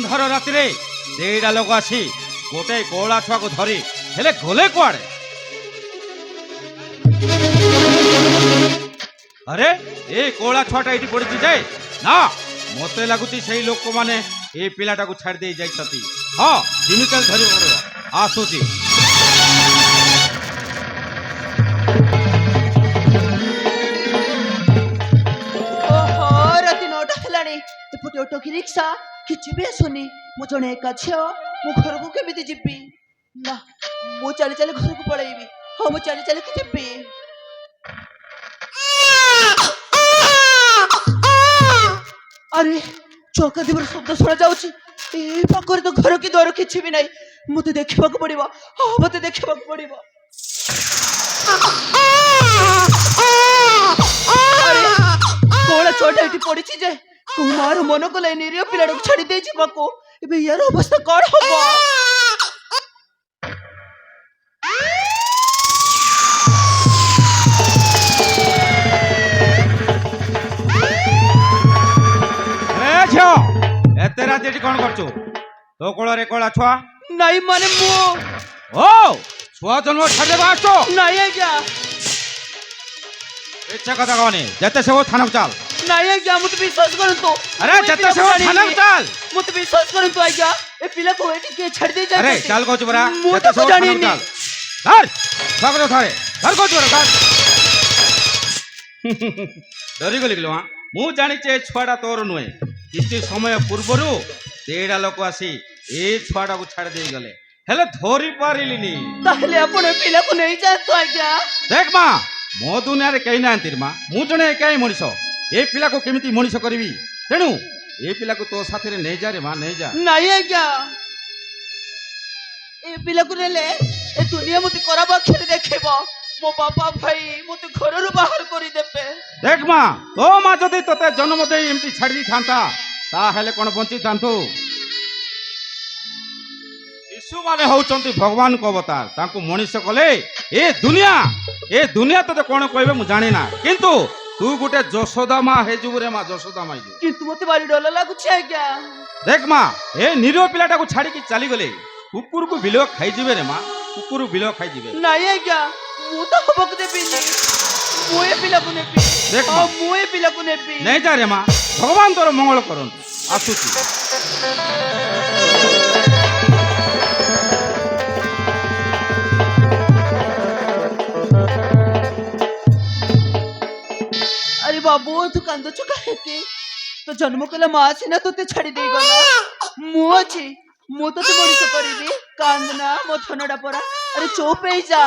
अंधार राति दिटा लोक आसी गोटे कौला छुआ को धरी हेले गले कुआड़े। अरे ए कौला छुआटा ये पड़ी जाए ना मत लगुच से लोक मैंने ये पिलाटा को छाड़ दे जाती। हाँ जिमिकल धरी पड़ो आसूची। एपटे ऑटो की रिक्शा किसी भी आसुनी मु जने एका झियो मु घर को केमिति जिब्बी ना मु चली चली घर को पळेइबी। हां मु चली चली के जिब्बी। अरे चौका दिवर शब्द सुना जाउची ए पाकर तो घर की द्वार किछि भी नाही मते देखबा को पड़िबो। हां मते देखबा को पड़िबो। अरे कोला छोटा इटी पड़िछि जे कुमार मन को लाई निरिय पिलाड़ को छाड़ी दे जीवाको एबे यार अवस्था कौन होबो। ए झियो एते रात एटी कोन करछु तो कोला रे कोला छुआ नहीं माने मु ओ छुआ जन्म छाड़े बासो नहीं है क्या इच्छा कथा कहनी जते से वो थाना चल नहीं है क्या मुझे विश्वास करो तो। अरे जते से वो थाना चल मुझे विश्वास करो तो आइया ए पिला को एटी के छाड़ दे जाए। अरे चल को चुबरा जते से जानी नहीं धर सागरो थारे धर को चुबरा धर डरी गली गलो। हां मु जानि छे छुआडा तोर नुए किछि समय पूर्वरु देडा लोक आसी ए छुआडा को छाड़ दे गले हेले धोरी पारिलिनी ताहले अपन पिला को नहीं जाए तो आइया देख मां मो दुनिया रे कहीं ना मां मु जने एकाई मनीष ए पिला को केमिति मनीष करबी तेणु ए पिला को तो साथे रे नहीं जा रे मां नहीं जा। नहीं है क्या ए पिला को नेले ए दुनिया मते कराबा खेल देखेबो मो बापा भाई मते घर रु बाहर करी देबे। देख मां तो मां जदी तते जन्म दे एमती छाड़ी थांता ता हेले कोन बंची थांतु। शिशु माने होचंती भगवान को अवतार तांको मनीष कले ए दुनिया तते कोन कहबे मु जानि ना किंतु तू गुटे यशोदा मां हे जुबरे मां यशोदा मां किंतु मते बारी डर लागु छै क्या। देख मां ए निरो पिलाटा को छाड़ी की चली गले कुकुर को बिलो खाई जिवे रे मां कुकुर बिलो खाई जिवे नहीं है क्या मु तो हबक देबी नहीं मोए पिला को नेबी। देख मां मोए पिला को नेबी नहीं जा रे मां भगवान तोर मंगल करन आसुची। अरे बाबू तू कांदो चुका हेते तो जन्म कला मां से ना तोते छाड़ी दे गला मु अछि मु तो मनीष करबी कांदना मो थनडा परा। अरे चुप हे जा।